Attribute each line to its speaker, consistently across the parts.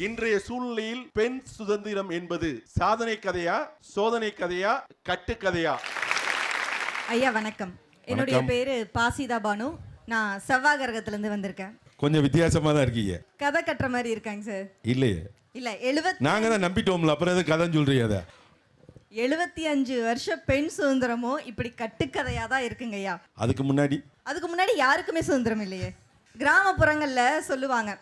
Speaker 1: இன்றைய சூழ்நிலையில் பெண் சுதந்திரம் என்பது சாதனை கதையா, சோதனை கதையா, கட்டுக்கதையா?
Speaker 2: ஐயா வணக்கம். என்னுடைய பேரு பாசிதா பானு. நான் செவ்வாய் கிரகத்திலிருந்து வந்திருக்கேன்.
Speaker 3: கொஞ்சம் வித்தியாசமா தான் இருக்கீங்க.
Speaker 2: கதை கட்டுற மாதிரி இருக்காங்க சார்.
Speaker 3: இல்லையே,
Speaker 2: இல்ல 70
Speaker 3: நாங்க தான் நம்பிட்டோம்ல, அப்புறம் எதுக்கு கதை சொல்றீங்க? அத
Speaker 2: 75 வருஷம் பெண் சுதந்திரமும் இப்படி கட்டுக்கதையா தான் இருக்குங்க ஐயா.
Speaker 3: அதுக்கு முன்னாடி
Speaker 2: யாருக்குமே சுதந்திரம் இல்லையே. கிராமப்புறங்கள்ல சொல்லுவாங்க,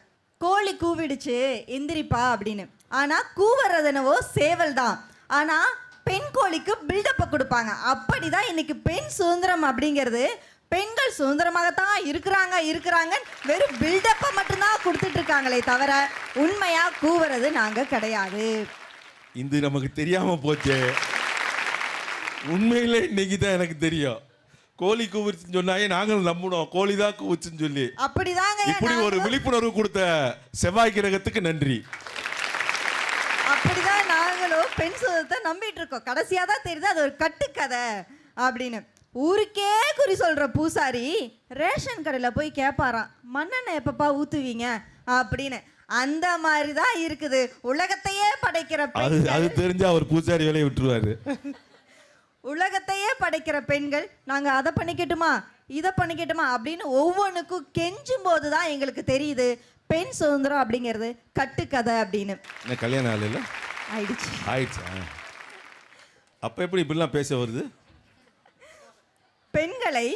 Speaker 2: கோழி கூவிடுச்சு எந்திரிப்பா அப்படின்னு. ஆனா கூவறது என்னவோ சேவல் தான். ஆனா பெண் கோழிக்கு பில்டப்பை கொடுப்பாங்க. அப்படிதான் இன்னைக்கு பெண் சுதந்திரம் அப்படிங்கிறது, பெண்கள் சுதந்திரமாகத்தான் இருக்கிறாங்க வெறும் பில்டப்பை மட்டும்தான் கொடுத்துட்டு இருக்காங்களே தவிர உண்மையா கூவுறது நாங்க கிடையாது.
Speaker 3: இது நமக்கு தெரியாம போச்சே. உண்மையிலே இன்னைக்கு தான் எனக்கு தெரியும். கோழி கூவுச்சுன்னு சொன்னாயே நாங்களும் நம்பணும், கோழி தான் கூவுச்சுன்னு சொல்லி.
Speaker 2: அப்படிதாங்க.
Speaker 3: இப்படி ஒரு விழிப்புணர்வு கொடுத்த செவ்வாய் கிரகத்துக்கு நன்றி.
Speaker 2: அப்படிதான் நாங்களும் பெண் சுதந்திரத்தை நம்பிட்டு இருக்கோம். கடைசியா தான் தெரியுது அது ஒரு கட்டுக்கதை அப்படின்னு. ஊருக்கே குறி சொல்ற பூசாரி ரேஷன் கடையில் போய் கேட்பாராம், மண்ணெண்ணெய் எப்பப்பா ஊத்துவீங்க அப்படின்னு. அந்த மாதிரி தான் இருக்குது உலகத்தையே படைக்கிற பெண்கள்.
Speaker 3: அது தெரிஞ்சா அவர் பூசாரி வேலையை விட்டுருவாரு.
Speaker 2: உலகத்தையே படைக்கிற பெண்கள் நாங்க அதை பண்ணிக்கட்டுமா இதை பண்ணிக்கட்டுமா அப்படின்னு ஒவ்வொன்றுக்கும் கெஞ்சும் போது தான் எங்களுக்கு தெரியுது பெண் சுதந்திரம் அப்படிங்கிறது கட்டுக்கதை அப்படின்னு.
Speaker 3: கல்யாணம் ஆகல
Speaker 2: ஆயிடுச்சு.
Speaker 3: அப்ப எப்படி இப்படிலாம் பேச வருது?
Speaker 2: பெண்களை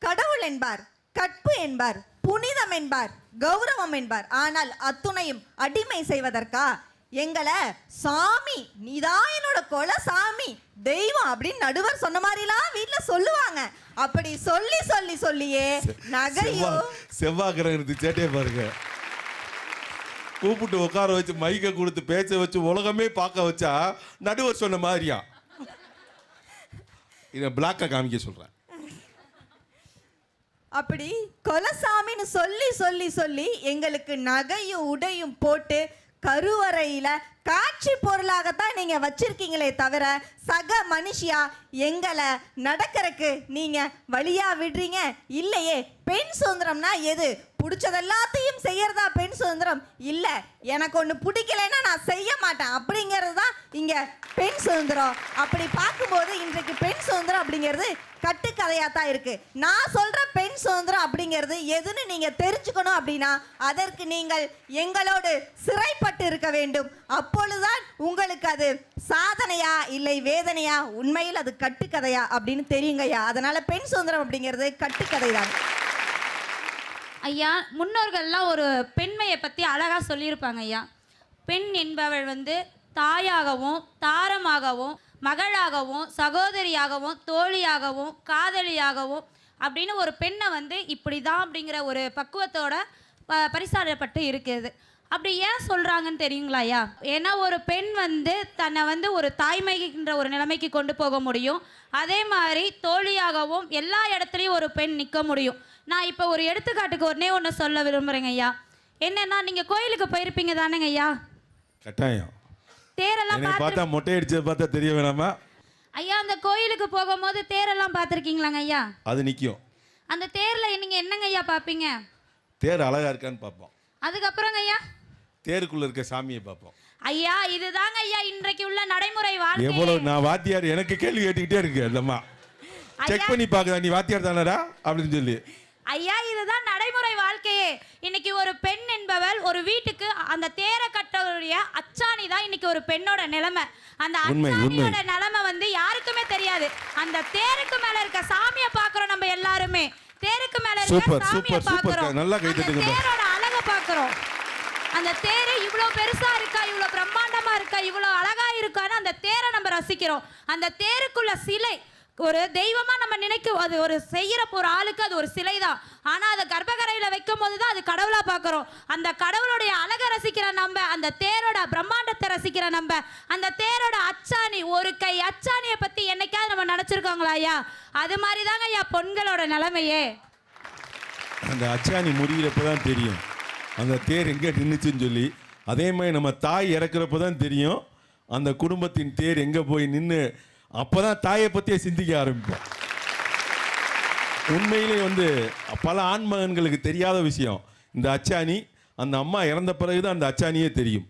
Speaker 2: கடவுள் என்பார், கற்பு என்பார், புனிதம் என்பார், கௌரவம் என்பார். ஆனால் அத்துணையும் அடிமை செய்வதற்கா எங்களை சாமி, நீதான் என்னோட கொலை சாமி, தெய்வம் அப்படின்னு நடுவர் சொன்ன மாதிரிலாம் வீட்டுல சொல்லுவாங்க. அப்படி சொல்லி சொல்லி சொல்லியே நகையும்
Speaker 3: செவ்வாய் கிரகத்துக்கு சேட்டையை பாருங்க. கூப்பிட்டு உட்கார வச்சு மைக்க கொடுத்து பேச வச்சு உலகமே பார்க்க வச்சா நடுவர் சொன்ன மாதிரியா. இதை பிளாக்கா காமிக்க சொல்றேன்.
Speaker 2: அப்படி கொலசாமின்னு சொல்லி சொல்லி சொல்லி எங்களுக்கு நகையும் உடையும் போட்டு கருவறையில காட்சி பொருளாகத்தான் நீங்க வச்சிருக்கீங்களே தவிர சக மனுஷியா எங்களை நடக்கிறதுக்கு நீங்க வழியா விடுறீங்க இல்லையே. பெண் சுதந்திரம்னா எது? பிடிச்சதெல்லாத்தையும் செய்யறதா பெண் சுதந்திரம்? இல்ல, எனக்கு ஒன்று பிடிக்கலைன்னா நான் செய்ய மாட்டேன் அப்படிங்கிறது தான் இங்க பெண் சுதந்திரம். அப்படி பார்க்கும்போது இன்றைக்கு பெண் சுதந்திரம் அப்படிங்கிறது கட்டுக்கதையா தான் இருக்கு. நான் சொல்ற பெண் சுதந்திரம் அப்படிங்கிறது எதுன்னு நீங்க தெரிஞ்சுக்கணும் அப்படின்னா அதற்கு நீங்கள் எங்களோடு சிறைப்பட்டு இருக்க வேண்டும். அப்பொழுதுதான் உங்களுக்கு அது சாதனையா இல்லை வேதனையா, உண்மையில் அது கட்டுக்கதையா அப்படின்னு தெரியுங்கய்யா. அதனால பெண் சுதந்திரம் அப்படிங்கிறது கட்டுக்கதை தான்.
Speaker 4: ஐயா, முன்னோர்கள்லாம் ஒரு பெண்மையை பற்றி அழகாக சொல்லியிருப்பாங்க ஐயா. பெண் என்பவள் தாயாகவும் தாரமாகவும் மகளாகவும் சகோதரியாகவும் தோழியாகவும் காதலியாகவும் அப்படின்னு ஒரு பெண்ணை இப்படி தான் அப்படிங்கிற ஒரு பக்குவத்தோட பரிசாடப்பட்டு இருக்குது. அப்படி ஏன் சொல்கிறாங்கன்னு தெரியுங்களா ஐயா? ஏன்னா ஒரு பெண் தன்னை ஒரு தாய்மைன்ற ஒரு நிலைமைக்கு கொண்டு போக முடியும். அதே மாதிரி தோழியாகவும் எல்லா இடத்துலையும் ஒரு பெண் நிற்க முடியும். நான் இப்போ ஒரு எடுத்துக்காட்டுக்கு ஒன்று சொல்ல விரும்புகிறேங்க ஐயா. என்னன்னா, நீங்கள் கோயிலுக்கு போயிருப்பீங்க தானேங்க ஐயா?
Speaker 3: கட்டாயம்.
Speaker 4: தேரெல்லாம்
Speaker 3: பார்த்தா மொட்டை அடிச்சது பார்த்தா தெரிய வேணாமா
Speaker 4: ஐயா? அந்த கோயிலுக்கு போகும்போது தேரெல்லாம் பார்த்துருக்கீங்களாங்க ஐயா?
Speaker 3: அது நிற்கும்.
Speaker 4: அந்த தேரில் நீங்கள் என்னங்க ஐயா பார்ப்பீங்க?
Speaker 3: தேர் அழகா இருக்கான்னு பார்ப்போம்.
Speaker 4: அதுக்கப்புறங்க ஐயா
Speaker 3: தேருக்குள்ள இருக்க சாமியை பார்ப்போம்.
Speaker 4: ஐயா, இதுதாங்க ஐயா இன்றைக்கு உள்ள நடைமுறை வாழ்க்கை.
Speaker 3: எவ்வளவு நான் வாத்தியார், எனக்கு கேள்வி கேட்டுக்கிட்டே இருக்கு அந்தம்மா. செக் பண்ணி பார்க்குதா நீ வாத்தியார் தானடா அப்படின்னு சொல்லி.
Speaker 4: ஐயா, இதுதான் நடைமுறை வாழ்க்கையே. இன்னைக்கு ஒரு பெண் என்பவள் ஒரு வீட்டுக்கு அந்த தேரை கட்டக்கூடிய அச்சாணி தான் இன்னைக்கு ஒரு பெண்ணோட நிலைமை. அந்த அச்சாணியோட நிலைமை யாருக்குமே தெரியாது. அந்த தேருக்கு மேல இருக்க சாமியை பார்க்கிறோம் நம்ம எல்லாருமே. தேருக்கு மேல இருக்க சாமியை பார்க்கிறோம்.
Speaker 3: நல்லா கை தட்டுங்க.
Speaker 4: தேரோட அழகை பார்க்கிறோம். அந்த தேர் இவ்வளோ பெருசா இருக்கா, இவ்வளோ பிரம்மாண்டமா இருக்கா, இவ்வளோ அழகா இருக்கான்னு அந்த தேரை நம்ம ரசிக்கிறோம். அந்த தேருக்குள்ள சிலை ஒரு தெய்வமா நம்ம நினைக்கும். அது ஒரு செய்யற ஒரு ஆளுக்கு அது ஒரு சிலை தான். ஆனா அதை கர்ப்பகரையில வைக்கும் போது தான் அது கடவுளா பார்க்கிறோம். அந்த கடவுளுடைய அழகை ரசிக்கிற நம்ம, அந்த தேரோட பிரம்மாண்டத்தை ரசிக்கிற நம்ம, அந்த தேரோட அச்சாணி, ஒரு கை அச்சாணியை பத்தி என்னைக்காவது நம்ம நினைச்சிருக்கோங்களா ஐயா? அது மாதிரி தாங்க ஐயா பொண்களோட நிலைமையே.
Speaker 3: அந்த அச்சாணி முடிகிறப்பதான் தெரியும் அந்த தேர் எங்கே நின்றுச்சுன்னு சொல்லி. அதே மாதிரி நம்ம தாய் இறக்குறப்ப தான் தெரியும் அந்த குடும்பத்தின் தேர் எங்கே போய் நின்று. அப்போ தான் தாயை பற்றியே சிந்திக்க ஆரம்பிப்போம். உண்மையிலே பல ஆண்மகன்களுக்கு தெரியாத விஷயம் இந்த அச்சாணி. அந்த அம்மா இறந்த பிறகு தான் அந்த அச்சாணியே தெரியும்.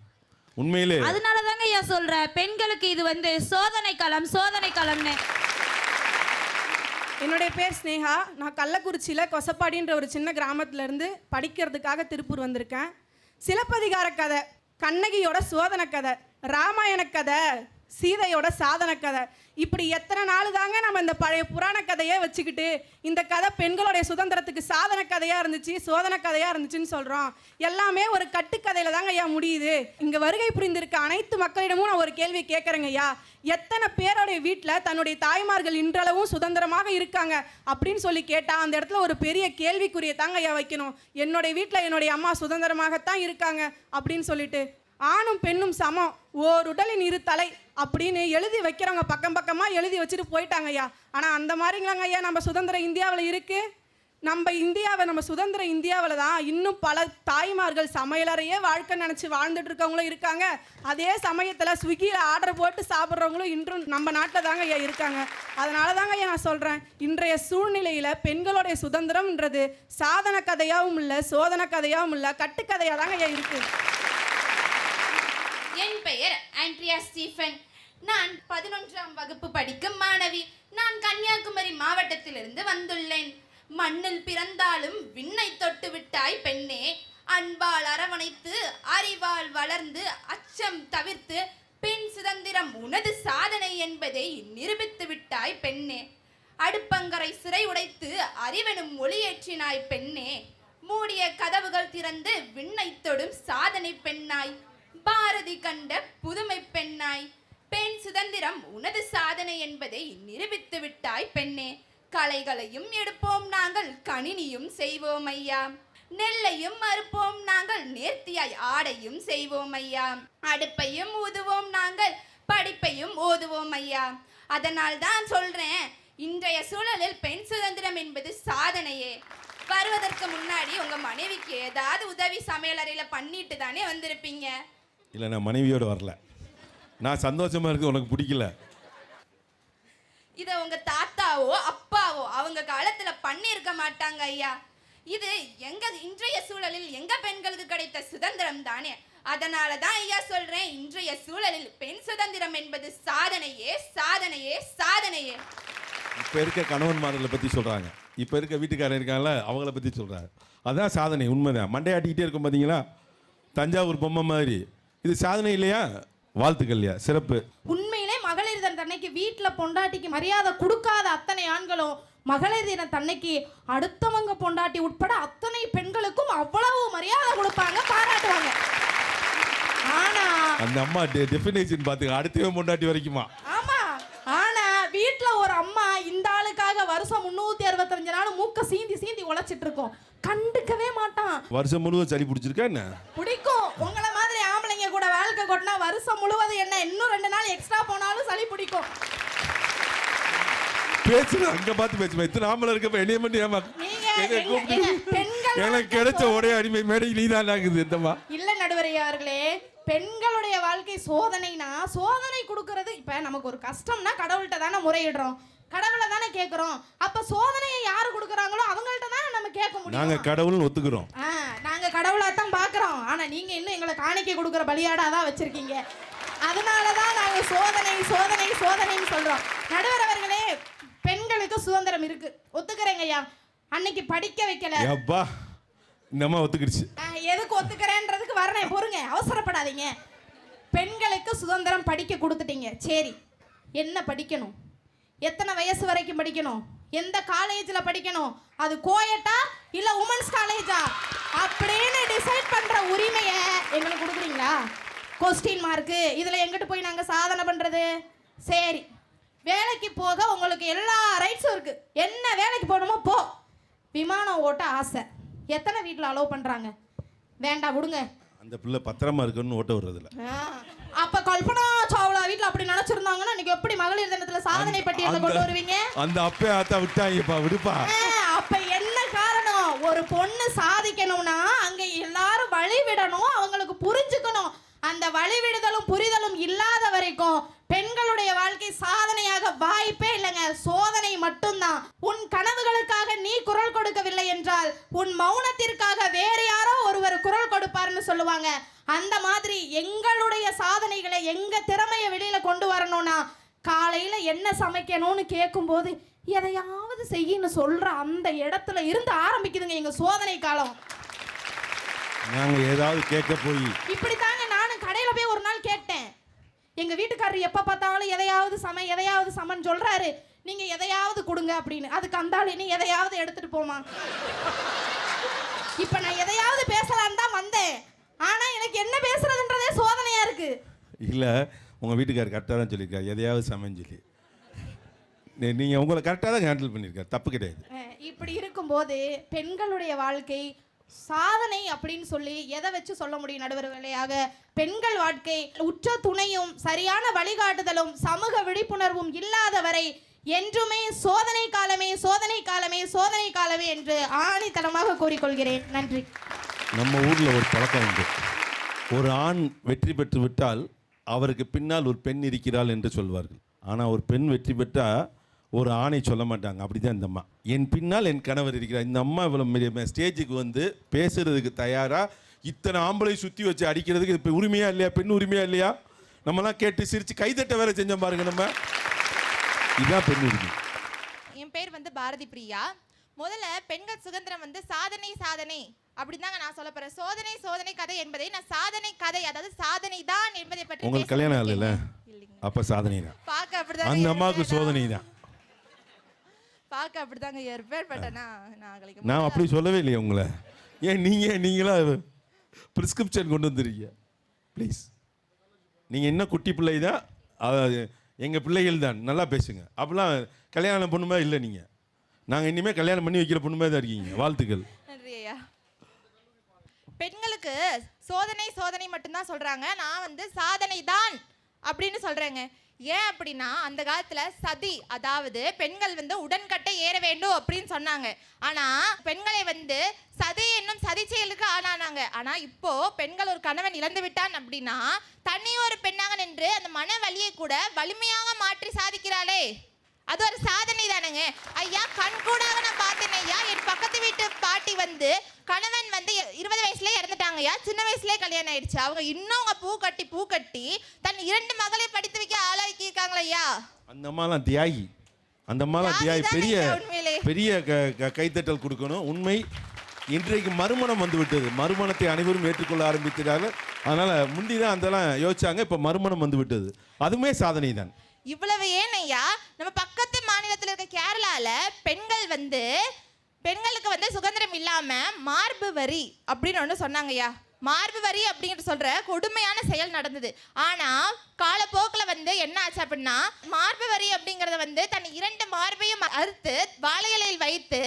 Speaker 3: உண்மையிலே
Speaker 4: அதனால தாங்க ஐயா சொல்றேன், பெண்களுக்கு இது வந்து சோதனை களம்னு.
Speaker 5: என்னுடைய பேர் ஸ்னேகா. நான் கள்ளக்குறிச்சியில் கொசப்பாடின்ற ஒரு சின்ன கிராமத்துலேருந்து படிக்கிறதுக்காக திருப்பூர் வந்திருக்கேன். சிலப்பதிகார கதை, கண்ணகியோட சோதனை கதை, ராமாயண கதை, சீதையோட சாதனை கதை, இப்படி எத்தனை நாள் தாங்க நம்ம இந்த பழைய புராண கதையே வச்சுக்கிட்டு இந்த கதை பெண்களுடைய சுதந்திரத்துக்கு சாதனை கதையாக இருந்துச்சு, சோதனை கதையாக இருந்துச்சுன்னு சொல்கிறோம். எல்லாமே ஒரு கட்டுக்கதையில் தாங்க ஐயா முடியுது. இங்கே வருகை புரிந்திருக்க அனைத்து மக்களிடமும் நான் ஒரு கேள்வி கேட்குறேங்க ஐயா. எத்தனை பேருடைய வீட்டில் தன்னுடைய தாய்மார்கள் இன்றளவும் சுதந்திரமாக இருக்காங்க அப்படின்னு சொல்லி கேட்டால் அந்த இடத்துல ஒரு பெரிய கேள்விக்குரிய தாங்க ஐயா வைக்கணும். என்னுடைய வீட்டில் என்னுடைய அம்மா சுதந்திரமாகத்தான் இருக்காங்க அப்படின்னு சொல்லிட்டு, ஆணும் பெண்ணும் சமம், ஓர் உடலின் இரு தலை அப்படின்னு எழுதி வைக்கிறவங்க பக்கம் பக்கமாக எழுதி வச்சுட்டு போயிட்டாங்க ஐயா. ஆனால் அந்த மாதிரிங்களாங்க ஐயா நம்ம சுதந்திர இந்தியாவில் இருக்குது. நம்ம சுதந்திர இந்தியாவில் தான் இன்னும் பல தாய்மார்கள் சமையலறையே வாழ்க்கை நினச்சி வாழ்ந்துட்டு இருக்கவங்களும் இருக்காங்க. அதே சமயத்தில் ஸ்விக்கியில் ஆர்டர் போட்டு சாப்பிட்றவங்களும் இன்றும் நம்ம நாட்டில் தாங்க ஐயா இருக்காங்க. அதனால தாங்க ஐயா நான் சொல்கிறேன், இன்றைய சூழ்நிலையில் பெண்களுடைய சுதந்திரம்ன்றது சாதனை கதையாகவும் இல்லை, சோதனை கதையாகவும் இல்லை, கட்டுக்கதையாக தாங்க ஐயா இருக்குது.
Speaker 6: என் பெயர் ஆண்ட்ரியா ஸ்டீஃபன். நான் 11ஆம் வகுப்பு படிக்கும் மாணவி. நான் கன்னியாகுமரி மாவட்டத்திலிருந்து வந்துள்ளேன். மண்ணில் பிறந்தாலும் விண்ணை தொட்டு விட்டாய் பெண்ணே, அன்பால் அரவணைத்து அறிவால் வளர்ந்து அச்சம் தவிர்த்து பெண் சுதந்திரம் உனது சாதனை என்பதை நிரூபித்து விட்டாய் பெண்ணே. அடுப்பங்கரை சிறை உடைத்து அறிவெனும் ஒளியேற்றினாய் பெண்ணே, மூடிய கதவுகள் திறந்து விண்ணை தொடும் சாதனை பெண்ணாய், பாரதி கண்ட புதுமை பெண்ணாய். பெண் சுதந்திரம் உனது சாதனை என்பதை நிரூபித்து விட்டாய் பெண்ணே. களைகளையும் எடுப்போம் நாங்கள், கணினியும் செய்வோம் ஐயா. நெல்லையும் அறுப்போம் நாங்கள், நேர்த்தியாய் ஆடையும் செய்வோம் ஐயா. அடுப்பையும் ஊதுவோம் நாங்கள், படிப்பையும் ஓதுவோம் ஐயா. அதனால் தான் சொல்றேன், இன்றைய சூழலில் பெண் சுதந்திரம் என்பது சாதனையே. வருவதற்கு முன்னாடி உங்க மனைவிக்கு ஏதாவது உதவி சமையலறையில பண்ணிட்டு தானே வந்திருப்பீங்க.
Speaker 3: இல்லை, நான் மனைவியோடு வரல. நான் சந்தோஷமா இருக்கு, உனக்கு பிடிக்கல.
Speaker 6: இதை உங்க தாத்தாவோ அப்பாவோ அவங்க காலத்துல பண்ணியிருக்க மாட்டாங்க ஐயா. இது இன்றைய சூழலில் எங்க பெண்களுக்கு கிடைத்த சுதந்திரம் தானே. அதனால தான் ஐயா சொல்றேன், இன்றைய சூழலில் பெண் சுதந்திரம் என்பது சாதனையே சாதனையே சாதனையே.
Speaker 3: இப்போ இருக்க கணவன்மார்களை பற்றி சொல்கிறாங்க, இப்போ இருக்க வீட்டுக்காரர் இருக்காங்கள அவங்கள பற்றி சொல்கிறாங்க. அதான் சாதனை, உண்மைதான். மண்டையாட்டிக்கிட்டே இருக்கும் பார்த்தீங்களா, தஞ்சாவூர் பொம்மை மாதிரி. இது சாதனை இல்லையா? வாழ்த்துக்கள் இல்லையா? சிறப்பு.
Speaker 7: உண்மையிலே மகளிர் தின தன்னைக்கு வீட்டில் பொண்டாட்டிக்கு மரியாதை கொடுக்காத அத்தனை ஆண்களும் மகளிர் தின தன்னைக்கு அடுத்தவங்க பொண்டாட்டி உட்பட அத்தனை பெண்களுக்கும் அவ்வளவு மரியாதை கொடுப்பாங்க, பாராட்டுவாங்க. ஆனா
Speaker 3: அந்த அம்மா டெஃபினேஷன் பார்த்துக்க, அடுத்தவன் பொண்டாட்டி வரைக்குமா?
Speaker 7: ஆமா, ஆனா வீட்டுல ஒரு அம்மா இந்த ஆளுக்காக வருஷம் 365 நாள் மூக்க சீந்தி சீந்தி உழைச்சிட்டு இருக்கோம், கண்டுக்கவே மாட்டான்.
Speaker 3: வருஷம் முழுவதும் சளி பிடிச்சிருக்கா என்ன?
Speaker 7: பிடிக்கும். உங்களை மாதிரி ஆம்பளைங்க கூட வாழ்க்கை கொட்டினா வருஷம் முழுவதும் என்ன, இன்னும் 2 நாள் எக்ஸ்ட்ரா போனாலும் சளி பிடிக்கும்.
Speaker 3: பேசுறது அங்க பார்த்து பேசுவேன். இத்தனை ஆம்பளை இருக்கப்ப என்னைய மட்டும் எனக்கு கிடைச்ச ஒரே அடிமை மேடை நீதான் ஆகுது. இந்தமா
Speaker 7: இல்ல நடுவரையா அவர்களே, பெண்களுடைய வாழ்க்கை சோதனைனா சோதனை கொடுக்கறது. இப்ப நமக்கு ஒரு கஷ்டம்னா கடவுள்கிட்ட தானே முறையிடுறோம், கடவுளை தானே கேட்குறோம். அப்ப சோதனையை யாரு கொடுக்குறாங்களோ அவங்கள்ட்ட தான் நம்ம கேட்க முடியும்.
Speaker 3: நாங்க கடவுள்னு ஒத்துக்கிறோம்.
Speaker 7: நாங்க கடவுளா தான் பாக்குறோம். ஆனா நீங்க இன்னும் எங்களை காணிக்கை கொடுக்குற பலியாடா தான் வச்சிருக்கீங்க. அதனாலதான் நாங்க சோதனை சோதனை சோதனைன்னு சொல்றோம். நடுவர் அவர்களே, பெண்களுக்கு சுதந்திரம் இருக்கு, ஒத்துக்கிறேங்க ஐயா. அன்னைக்கு படிக்க வைக்கல,
Speaker 3: அப்பா இந்த அம்மா ஒத்துக்கிடுச்சு.
Speaker 7: எதுக்கு ஒத்துக்கிறேன்றதுக்கு வரேன், பொறுங்க, அவசரப்படாதீங்க. பெண்களுக்கு சுதந்திரம் படிக்க கொடுத்துட்டீங்க, சரி, என்ன படிக்கணும், எத்தனை வயசு வரைக்கும் படிக்கணும், எந்த காலேஜில் படிக்கணும், அது கோயட்டா இல்லை உமன்ஸ் காலேஜா அப்படின்னு டிசைட் பண்ணுற உரிமையை எங்களுக்கு கொடுக்குறீங்களா? Question mark. இதில் எங்கிட்டு போய் நாங்கள் சாதனை பண்ணுறது? சரி, வேலைக்கு போக உங்களுக்கு எல்லா ரைட்ஸும் இருக்குது, என்ன வேலைக்கு போகணுமோ போ. விமானம் ஓட்ட ஆசை, எத்தனை வீட்டில் அலோவ் பண்ணுறாங்க? வேண்டாம், விடுங்க.
Speaker 3: அந்த பிள்ளை பத்திரமா இருக்குன்னு ஓட்ட விடுறதில்ல.
Speaker 7: அப்ப கல்பனா சாவ்லா வீட்ல அப்படி நினைச்சிருந்தாங்கன்னா இன்னைக்கு எப்படி மகளிர் தினத்துல சாதனை பட்டியல கொண்டு வருவீங்க?
Speaker 3: அந்த அப்பே ஆத்தா விட்டாங்கப்பா, விடுப்பா.
Speaker 7: அப்ப என்ன காரணம்? ஒரு பொண்ணு சாதிக்கணும்னா அங்க எல்லாரும் வழி விடணும், அவங்களுக்கு புரிஞ்சுக்கணும். அந்த வழி விடுதலும் புரிதலும் இல்லாத வரைக்கும் பெண்களுடைய வாழ்க்கை சாதனையாக வாய்ப்பே இல்லைங்க, சோதனை மட்டும்தான். உன் கனவுகளுக்காக நீ குரல் கொடுக்கவில்லை என்றால் உன் மௌனத்திற்காக வேறு யாரோ ஒருவர் குரல் கொடுப்பார்னு சொல்லுவாங்க. அந்த மாதிரி எங்களுடைய சாதனைகளை, எங்க திறமையை வெளியில கொண்டு வரணும்னா காலையில என்ன சமைக்கணும்னு கேட்கும்போது எதையாவது செய்யன்னு சொல்ற அந்த இடத்துல இருந்து ஆரம்பிக்குதுங்க எங்க சோதனை காலம்.
Speaker 3: நாங்க ஏதாவது கேட்க போய்
Speaker 7: இப்படித்தாங்க நானும் கடையில போய் ஒரு நாள் கேட்டேன். எங்க வீட்டுக்காரர் எப்ப பார்த்தாலும் எதையாவது சமைன்னு சொல்றாரு, நீங்க எதையாவது கொடுங்க அப்படின்னு. அதுக்கு அந்த ஆளு நீ எதையாவது எடுத்துட்டு போமா. இப்ப நான் எதையாவது பேசலான்னு தான் வந்தேன், ஆனா எனக்கு என்ன பேசுறதுன்றதே சோதனையா இருக்கு.
Speaker 3: இல்லை, உங்கள் வீட்டுக்காரர் கரெக்டாக தான் சொல்லியிருக்காரு, எதையாவது சமைன்னு சொல்லி. நீங்கள் உங்களை கரெக்டாக தான் ஹேண்டில் பண்ணியிருக்காரு, தப்பு கிடையாது.
Speaker 7: இப்படி இருக்கும்போது பெண்களுடைய வாழ்க்கை சாதனை அப்படின்னு சொல்லி எதை வச்சு சொல்ல முடியும் நடுவர்களையாக? பெண்கள் வாழ்க்கை உற்ற துணையும் சரியான வழிகாட்டுதலும் சமூக விழிப்புணர்வும் இல்லாத வரை என்றுமே சோதனை காலமே சோதனை காலமே சோதனை காலமே என்று ஆணித்தனமாக கூறிக்கொள்கிறேன். நன்றி.
Speaker 3: நம்ம ஊரில் ஒரு பழக்கம் உண்டு, ஒரு ஆண் வெற்றி பெற்று விட்டால் அவருக்கு பின்னால் ஒரு பெண் இருக்கிறாள் என்று சொல்வார்கள். ஆனால் ஒரு பெண் வெற்றி பெற்றால் ஒரு ஆணை சொல்ல மாட்டாங்க. அப்படி தான் இந்த அம்மா, என் பின்னால் என் கணவர் இருக்கிறார். இந்த அம்மா இவ்வளோ ஸ்டேஜுக்கு வந்து பேசுறதுக்கு தயாராக இத்தனை ஆம்பளை சுற்றி வச்சு அடிக்கிறதுக்கு இப்போ உரிமையா இல்லையா, பெண் உரிமையா இல்லையா? நம்மலாம் கேட்டு சிரித்து கைதட்ட வேற செஞ்சோம் பாருங்க. நம்ம இதுதான் பெண் உரிமை.
Speaker 8: என் பேர் வந்து பாரதி பிரியா. முதல்ல பெண்கள் சுதந்திரம் வந்து சாதனை சாதனை அப்படிதாங்க நான் சொல்ல போறேன். சோதனை சோதனை கதை என்பதை நான் சாதனை கதை, அதாவது சாதனை தான் என்பதை பற்றி.
Speaker 3: உங்களுக்கு கல்யாணம் ஆகல, அப்ப சாதனை தான்.
Speaker 8: பார்க்க அப்படிதான்
Speaker 3: அந்த அம்மாவுக்கு சோதனை தான்.
Speaker 8: பார்க்க அப்படிதாங்க இருப்பேன். பட்
Speaker 3: நான் அப்படி சொல்லவே இல்லையே உங்களை. ஏன் நீங்களா பிரிஸ்கிரிப்ஷன் கொண்டு வந்துருக்கீங்க? ப்ளீஸ், நீங்கள் என்ன குட்டி பிள்ளை தான், எங்கள் பிள்ளைகள் தான், நல்லா பேசுங்க. அப்படிலாம் கல்யாணம் பொண்ணுமே இல்லை நீங்கள். நாங்கள் இனிமேல் கல்யாணம் பண்ணி வைக்கிற பொண்ணுமே தான் இருக்கீங்க. வாழ்த்துக்கள்.
Speaker 8: நன்றி ஐயா. பெண்களுக்கு சோதனை சோதனை மட்டும்தான் சொல்கிறாங்க, நான் வந்து சாதனை தான் அப்படின்னு சொல்கிறேங்க. ஏன் அப்படின்னா அந்த காலத்துல சதி, அதாவது பெண்கள் வந்து உடன்கட்டை ஏற வேண்டும் அப்படின்னு சொன்னாங்க. ஆனா பெண்களை வந்து சதி என்னும் சதி செயலுக்கு ஆளானாங்க. ஆனா இப்போ பெண்கள் ஒரு கணவன் இழந்து விட்டான் அப்படின்னா தனி ஒரு பெண்ணாக நின்று அந்த மன வலியை கூட வலிமையாக மாற்றி சாதிக்கிறாளே, அது ஒரு சாதனை தானேங்க ஐயா. கண்கூடாக நான் பார்த்தேன் ஐயா. என் பக்கத்து வீட்டு பாட்டி வந்து கணவன் வந்து 20 வயசுலேயே இறந்துட்டாங்க ஐயா. சின்ன வயசுலேயே கல்யாணம் ஆயிடுச்சு. அவங்க இன்னும் அவங்க பூ கட்டி தன் 2 மகளை படித்து வைக்க ஆளாக்கி இருக்காங்களா ஐயா.
Speaker 3: அந்த அம்மாலாம் தியாகி, அந்த அம்மாலாம் தியாகி. பெரிய கைத்தட்டல் கொடுக்கணும். உண்மை, இன்றைக்கு மறுமணம் வந்து விட்டது. மறுமணத்தை அனைவரும் ஏற்றுக்கொள்ள ஆரம்பிக்கிறார்கள். அதனால முந்தி தான் அதெல்லாம் யோசிச்சாங்க, இப்போ மறுமணம் வந்து விட்டது. அதுவுமே சாதனை தான்.
Speaker 8: இவ்வளவு ஏன் ஐயா, நம்ம பக்கத்து மாநிலத்தில் இருக்க கேரளால பெண்களுக்கு வந்து சுதந்திரம் இல்லாம மார்பு வரி அப்படின்னு ஒன்று சொன்னாங்க ஐயா. மார்பு வரி அப்படிங்கிற சொல்ற கொடுமையான செயல் நடந்தது. ஆனா காலப்போக்கில் வந்து என்ன ஆச்சு அப்படின்னா மார்பு வரி அப்படிங்கறத வந்து தன் 2 மார்பையும் அறுத்து வாழை இலையில் வைத்து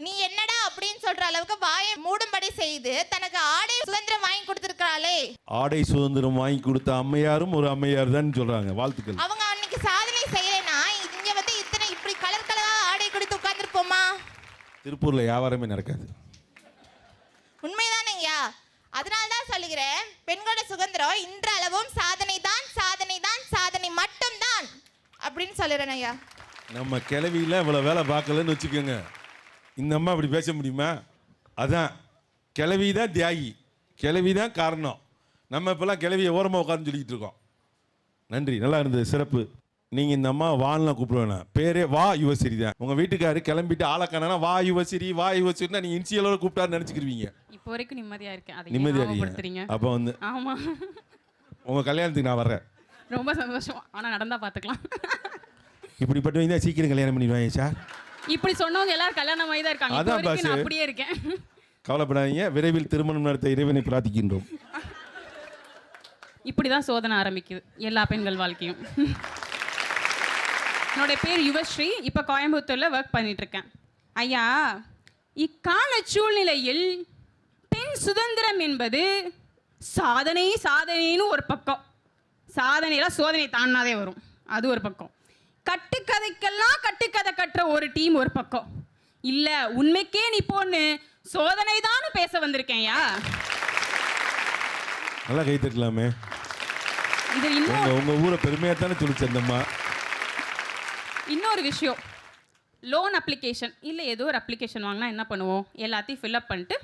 Speaker 8: நீ என்னடா அப்படின்னு சொல்ற அளவுக்கு வாயை மூடும்படி செய்து தனக்கு ஆடை சுதந்திரம் வாங்கி கொடுத்திருக்காளே.
Speaker 3: ஆடை சுதந்திரம் வாங்கி கொடுத்த அம்மையாரும் ஒரு அம்மையார் தான் சொல்றாங்க. வாழ்த்துக்கள்.
Speaker 8: அவங்க அன்னைக்கு சாதனை செய்யலைன்னா இங்க வந்து இத்தனை இப்படி கலர் கலரா ஆடை கொடுத்து உட்கார்ந்துருப்போமா?
Speaker 3: திருப்பூர்ல வியாபாரமே நடக்காது.
Speaker 8: உண்மைதானேங்கய்யா. அதனால்தான் சொல்லுகிறேன், பெண்களோட சுதந்திரம் இன்றளவும் சாதனை தான் சாதனை தான் சாதனை மட்டும்தான் அப்படின்னு சொல்லுறேன் ஐயா.
Speaker 3: நம்ம கிளவியில இவ்வளவு வேலை பார்க்கலன்னு வச்சுக்கோங்க, இந்த அம்மா அப்படி பேச முடியுமா? அதான் கிளவி தான் தியாகி, கிளவி தான் காரணம். நம்ம இப்பெல்லாம் கிளவியை ஓரமாக உட்கார்ந்து சொல்லிக்கிட்டு இருக்கோம். நன்றி, நல்லா இருந்தது, சிறப்பு. நீங்கள் இந்த அம்மா வான்லாம் கூப்பிட வேணாம், பேரே வா யுவஸ்ரீ தான். உங்கள் வீட்டுக்காரு கிளம்பிட்டு ஆளக்கானா வா யுவஸ்ரீ வா யுவஸ்ரீனா நீங்கள் இன்சியலோட கூப்பிட்டாரு நினச்சிக்கிருவீங்க.
Speaker 9: இப்போ வரைக்கும் நிம்மதியாக இருக்கேன்.
Speaker 3: நிம்மதியாக இருக்கீங்க. அப்போ வந்து
Speaker 9: ஆமாம்,
Speaker 3: உங்கள் கல்யாணத்துக்கு நான் வர்றேன்.
Speaker 9: ரொம்ப சந்தோஷம். ஆனால் நடந்தால் பார்த்துக்கலாம்.
Speaker 3: இப்படிப்பட்டவங்க தான் சீக்கிரம் கல்யாணம் பண்ணிடுவாங்க சார்.
Speaker 9: இப்படி சொன்னவங்க எல்லாரும் கல்யாணம் ஆகி தான் இருக்காங்க.
Speaker 3: அதான் பாஸ்,
Speaker 9: நான் அப்படியே இருக்கேன்.
Speaker 3: கவலைப்படாதீங்க, விரைவில் திருமணம் நடத்த இறைவனை பிரார்த்திக்கின்றோம்.
Speaker 9: இப்படி தான் சோதனை ஆரம்பிக்குது எல்லா பெண்கள் வாழ்க்கையும். என்னுடைய பேர் யுவஸ்ரீ. இப்போ கோயம்புத்தூரில் ஒர்க் பண்ணிகிட்ருக்கேன். ஐயா, இக்கால சூழ்நிலையில் பெண் சுதந்திரம் என்பது சாதனைன்னு ஒரு பக்கம், சாதனையில் சோதனை தானாதே வரும், அது ஒரு பக்கம். கட்டுக்கதைக்கெல்லாம் கட்டுக்கதை கட்டுற ஒரு டீம் ஒரு பக்கம். இல்லை உண்மைக்கே நீ பொண்ணு சோதனை தான் பேச வந்திருக்கேன்யா.
Speaker 3: நல்லா கை தட்டலாமே.
Speaker 9: இது இன்னும்
Speaker 3: உங்கள் ஊரை பெருமையாக தானே சொல்லிச்சு அந்தம்மா.
Speaker 9: இன்னொரு விஷயம், லோன் அப்ளிகேஷன் இல்லை ஏதோ ஒரு அப்ளிகேஷன் வாங்கினா என்ன பண்ணுவோம், எல்லாத்தையும் ஃபில்அப் பண்ணிட்டு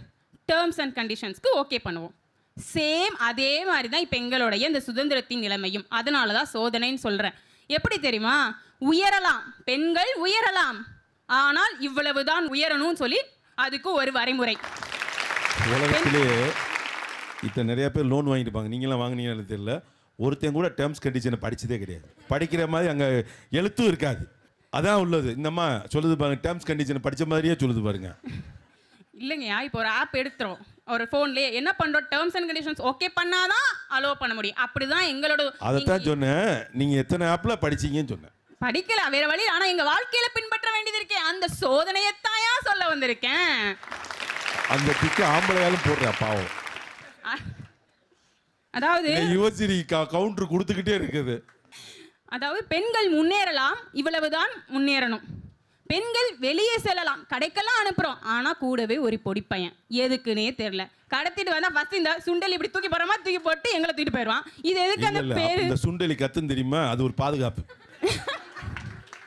Speaker 9: டேர்ம்ஸ் அண்ட் கண்டிஷன்ஸ்க்கு ஓகே பண்ணுவோம். சேம் அதே மாதிரி தான் இப்போ எங்களுடைய இந்த சுதந்திரத்தின் நிலைமையும். அதனால தான் சோதனைன்னு சொல்கிறேன். எப்படி தெரியுமா? உயரலாம், பெண்கள் உயரலாம், ஆனால் இவ்வளவுதான் உயரணும்னு சொல்லி அதுக்கு ஒரு வரைமுறை.
Speaker 3: உலகத்திலே இப்போ நிறைய பேர் லோன் வாங்கிட்டு இருப்பாங்க. நீங்களாம் வாங்கினீங்கன்னு தெரியல. ஒருத்தன் கூட டேர்ம்ஸ் கண்டிஷனை படித்ததே கிடையாது. படிக்கிற மாதிரி அங்கே எழுத்தும் இருக்காது. அதான் உள்ளது. இந்தம்மா சொல்லுது பாருங்க, டேர்ம்ஸ் கண்டிஷன் படித்த மாதிரியே சொல்லுது பாருங்க.
Speaker 9: இல்லைங்கய்யா, இப்போ ஒரு ஆப் எடுத்துரும், ஒரு ஃபோன்லேயே என்ன பண்ணுறோம், டேர்ம்ஸ் அண்ட் கண்டிஷன்ஸ் ஓகே பண்ணாதான் அலோவ் பண்ண முடியும். அப்படிதான் எங்களோட.
Speaker 3: அதைத்தான் சொன்னேன். நீங்கள் எத்தனை ஆப்பில் படிச்சீங்கன்னு சொன்னேன்.
Speaker 9: படிக்கல வேற வழி, ஆனால் எங்கள் வாழ்க்கையில் பின்பற்ற வேண்டியது இருக்கேன். அந்த சோதனையத்தாயா சொல்ல வந்திருக்கேன்.
Speaker 3: அந்த டிக்கு ஆம்பளையாலும் போடுற பாவம்.
Speaker 9: அதாவது
Speaker 3: யுவசிரி கவுண்டர் கொடுத்துக்கிட்டே இருக்குது.
Speaker 9: அதாவது பெண்கள் முன்னேறலாம், இவ்வளவுதான் முன்னேறணும். பெண்கள் வெளியே செல்லலாம், கடைக்கெல்லாம் அனுப்புறோம், ஆனா கூடவே ஒரு பொடி பையன் எதுக்குன்னே தெரியல. கடத்திட்டு வந்தா ஃபர்ஸ்ட் இந்த சுண்டலி இப்படி தூக்கி போற மாதிரி தூக்கி போட்டு எங்களை தூக்கிட்டு போயிடுவான். இது எதுக்கு அந்த பேரு?
Speaker 3: இந்த சுண்டலி கத்துன்னு தெரியுமா? அது ஒரு பாதுகாப்பு.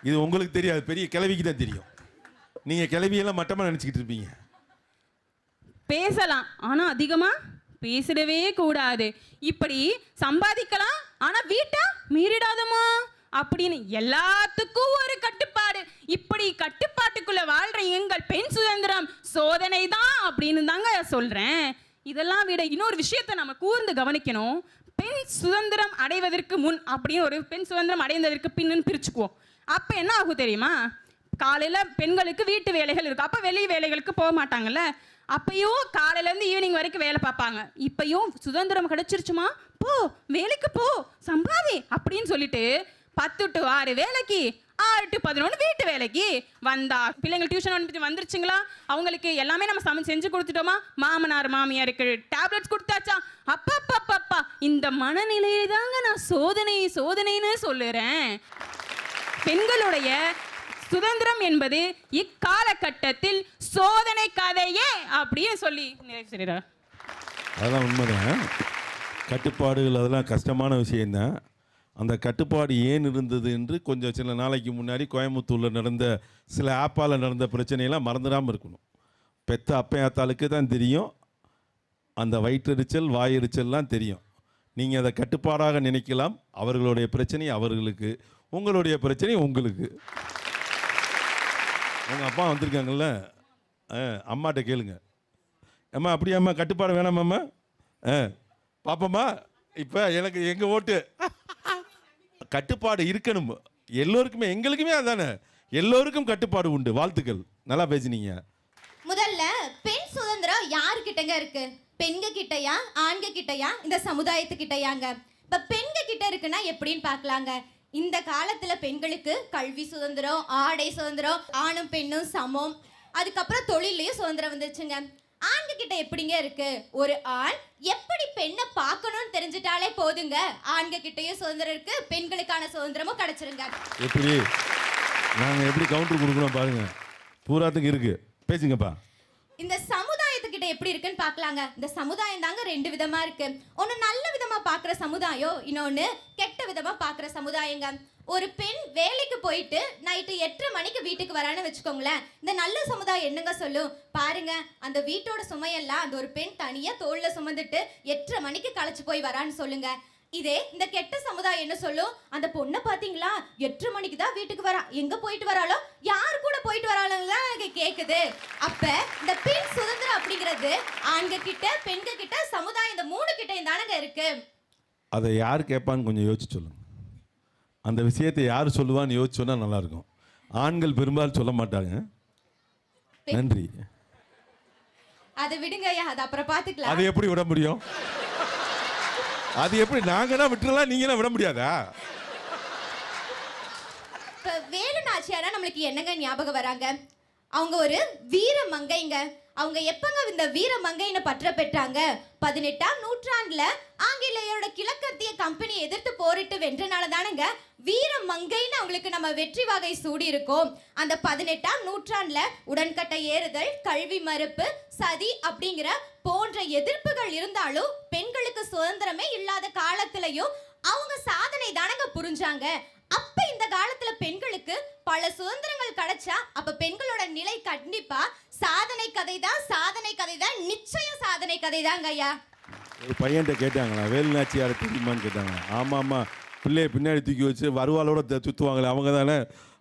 Speaker 3: இது உங்களுக்கு தெரியாது, பெரிய கிளவிக்கு தான் தெரியும். நீங்க கிளவியெல்லாம் மட்டமா நினைச்சுக்கிட்டு இருப்பீங்க.
Speaker 9: பேசலாம், ஆனா அதிகமா பேசிடவே கூடாது. இப்படி சம்பாதிக்கலாம், ஆனா வீட்டை மீறிடாதமா அப்படின்னு எல்லாத்துக்கும் ஒரு கட்டுப்பாடு. இப்படி கட்டுப்பாட்டுக்குள்ள வாழ்ற எங்கள் பெண் சுதந்திரம் சோதனை தான் அப்படின்னு தாங்க சொல்றேன். இதெல்லாம் விட இன்னொரு விஷயத்தை நம்ம கூர்ந்து கவனிக்கணும். பெண் சுதந்திரம் அடைவதற்கு முன் அப்படின்னு ஒரு பெண் சுதந்திரம் அடைந்ததற்கு பின்னு பிரிச்சுக்குவோம். அப்ப என்ன ஆகும் தெரியுமா? காலையில பெண்களுக்கு வீட்டு வேலைகள் இருக்கும், அப்ப வெளி வேலைகளுக்கு போக மாட்டாங்கல்ல. அப்பயும் காலையிலேருந்து ஈவினிங் வரைக்கும் வேலை பார்ப்பாங்க. இப்பயும் சுதந்திரம் கிடைச்சிருச்சுமா, போ வேலைக்கு போ சம்பாதி அப்படின்னு சொல்லிட்டு 10 to 6 வேலைக்கு, 6 to 11 வீட்டு வேலைக்கு வந்தா. பிள்ளைங்க டியூஷன் அனுப்பிட்டு வந்துருச்சுங்களா, அவங்களுக்கு எல்லாமே நம்ம செஞ்சு கொடுத்துட்டோமா, மாமனார் மாமியாருக்கு டேப்லெட்ஸ் கொடுத்தாச்சா, அப்பா இந்த மனநிலையை தாங்க நான் சோதனைன்னு சொல்லுறேன். பெண்களுடைய சுதந்திரம் என்பது இக்காலகட்டத்தில் சோதனை கதையே அப்படின்னு சொல்லி நிறைவு செய்கிறார்.
Speaker 3: அதெல்லாம் உண்மைதான். கட்டுப்பாடுகள் அதெல்லாம் கஷ்டமான விஷயம்தான். அந்த கட்டுப்பாடு ஏன் இருந்தது என்று கொஞ்சம் சில நாளைக்கு முன்னாடி கோயம்புத்தூரில் நடந்த சில ஆப்பால் நடந்த பிரச்சனையெல்லாம் மறந்துடாமல் இருக்கணும். பெத்த அப்பையாத்தாளுக்கு தான் தெரியும் அந்த வயிற்றெரிச்சல் வாயெரிச்சல்லாம் தெரியும். நீங்கள் அதை கட்டுப்பாடாக நினைக்கலாம். அவர்களுடைய பிரச்சனை அவர்களுக்கு, உங்களுடைய பிரச்சனை உங்களுக்கு. உங்கள் அப்பா வந்திருக்காங்கல்ல, அம்மாட்ட கேளுங்க. அம்மா அப்படியாம்மா கட்டுப்பாடு வேணாமாம்மா? பாப்பம்மா இப்போ எனக்கு எங்கள் ஓட்டு கட்டுப்பாடு இருக்கணும். எல்லோருக்குமே, எங்களுக்குமே அதானே, எல்லோருக்கும் கட்டுப்பாடு உண்டு. வாழ்த்துக்கள், நல்லா பேசினீங்க.
Speaker 6: முதல்ல பெண் சுதந்திரம் யாருக்கிட்டங்க இருக்கு? பெண்க கிட்டயா, ஆண்க கிட்டயா, இந்த சமுதாயத்துக்கிட்டயாங்க? இப்ப பெண்க கிட்ட இருக்குன்னா எப்படின்னு பார்க்கலாங்க. இந்த காலத்துல பெண்களுக்கு கல்வி சுதந்திரம், ஆடை சுதந்திரம், ஆணும் பெண்ணும் சமம், அதுக்கப்புறம் தொழிலையும் சுதந்திரம் வந்துருச்சுங்க. ஆண்க கிட்ட எப்படிங்க இருக்கு? ஒரு ஆண் எப்படி பெண்ணை பார்க்கணும்னு தெரிஞ்சிட்டாலே போதுங்க, ஆண்க கிட்டயும் சுதந்திரம் இருக்கு, பெண்களுக்கான சுதந்திரமும் கிடைச்சிருங்க.
Speaker 3: எப்படி நாங்கள் எப்படி கவுண்டர் கொடுக்கணும் பாருங்க, பூராத்துக்கு இருக்கு. பேசுங்கப்பா.
Speaker 6: இந்த சமுதாயத்துக்கிட்ட எப்படி இருக்குன்னு பார்க்கலாங்க. இந்த சமுதாயம் தாங்க 2 விதமா இருக்கு. ஒன்று நல்ல விதமா பார்க்குற சமுதாயம், இன்னொன்று கெட்ட விதமா பார்க்குற சமுதாயங்க. ஒரு பெண் வேலைக்கு போயிட்டு நைட்டு 8:30 மணிக்கு வீட்டுக்கு வரான்னு வச்சுக்கோங்களேன், இந்த நல்ல சமுதாயம் என்னங்க சொல்லும்? பாருங்க, அந்த வீட்டோட சுமையெல்லாம் அந்த ஒரு பெண் தனியா தோல்ல சுமந்துட்டு 8:30 மணிக்கு களைச்சு போய் வரான்னு சொல்லுங்க. இதே இந்த கெட்ட சமுதாயம் என்ன சொல்லும்? அந்த பொண்ணை பாத்தீங்களா, 8:30 மணிக்கு தான் வீட்டுக்கு வரா, எங்க போயிட்டு வராளோ, யார் கூட போயிட்டு வராளோலாம் கேக்குது. அப்ப இந்த பெண் சுதந்திரம் அப்படிங்கிறது ஆண்க கிட்ட, பெண்க கிட்ட, சமுதாயம் இந்த 3 கிட்டையும் தானங்க இருக்கு.
Speaker 3: அதை யார் கேட்பான்னு கொஞ்சம் யோசிச்சு சொல்லுங்க. அந்த விஷயத்தை யார் சொல்லுவான்னு யோசிச்சு சொன்னா நல்லா இருக்கும். ஆண்கள் பெரும்பாலும் சொல்ல மாட்டாங்க. நன்றி.
Speaker 6: அதை விடுங்க ஐயா, அது அப்புறம் பாத்துக்கலாம்.
Speaker 3: அது எப்படி விட முடியும்? அது எப்படி நாங்கன்னா விட்டுறலாம், நீங்கன்னா விட முடியாதா?
Speaker 6: இப்ப வேலு நாச்சியாரா நம்மளுக்கு என்னங்க ஞாபகம் வராங்க? அவங்க ஒரு வீர மங்கைங்க. அவங்க எப்பங்க இந்த வீர மங்கைன்னு பற்ற பெற்றாங்க? 18ஆம் நூற்றாண்டுல ஆங்கிலேயரோட கிழக்கத்திய கம்பெனி எதிர்த்து போரிட்டு வென்றனால தானங்க வீர மங்கைன்னு அவங்களுக்கு நம்ம வெற்றி வகை சூடி இருக்கோம். அந்த 18ஆம் நூற்றாண்டுல உடன்கட்டை ஏறுதல், கல்வி மறுப்பு, சதி அப்படிங்கிற போன்ற எதிர்ப்புகள் இருந்தாலும் பெண்களுக்கு சுதந்திரமே இல்லாத காலத்திலையும் அவங்க சாதனை தானங்க புரிஞ்சாங்க. அப்ப இந்த காலத்துல பெண்களுக்கு பல சுதந்திரங்கள் கிடைச்சா அப்ப பெண்களோட நிலை கண்டிப்பா சாதனை கதை தான், நிச்சயம் சாதனை கதை தாங்க ஐயா.
Speaker 3: ஒரு பையன்கிட்ட கேட்டாங்களா வேலுநாச்சியாரை தெரியுமான்னு கேட்டாங்க. ஆமாம்மா, பிள்ளையை பின்னாடி தூக்கி வச்சு வருவாளோட சுற்றுவாங்களே அவங்க தானே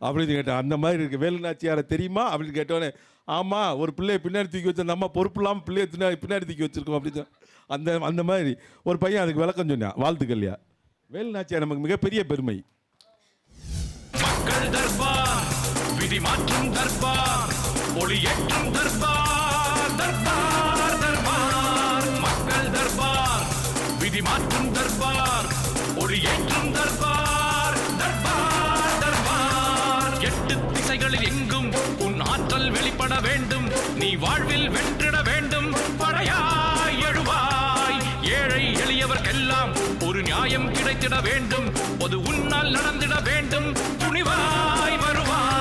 Speaker 3: அப்படின்னு கேட்டேன். அந்த மாதிரி இருக்குது. வேலுநாச்சியாரை தெரியுமா அப்படின்னு கேட்டோன்னே, ஆமாம், ஒரு பிள்ளையை பின்னாடி தூக்கி வச்ச நம்ம பொறுப்பு இல்லாமல் பிள்ளையை பின்னாடி தூக்கி வச்சுருக்கோம் அப்படின்னு அந்த மாதிரி ஒரு பையன் அதுக்கு விளக்கம் சொன்னான். வாழ்த்துக்கள்யா. வேலுநாச்சியார் நமக்கு மிகப்பெரிய பெருமை.
Speaker 10: மக்கள் தர்பார், விதி மாற்றும் தர்பார், ஒளியேற்றும் தர்பார், தர்பார் தர்பார். மக்கள் தர்பார், விதி மாற்றும் தர்பார், ஒளியேற்றும் தர்பார், தர்பார் தர்பார். 8 திசைகளில் எங்கும் உன் ஆற்றல் வெளிப்பட வேண்டும். நீ வாழ்வில் வென்றிட வேண்டும். படையாய் எழுவாய். ஏழை எளியவர்க்கெல்லாம் ஒரு நியாயம் கிடைத்திட வேண்டும். பொது உன்னால் நடந்திட வேண்டும். துணிவாய் வருவாய்.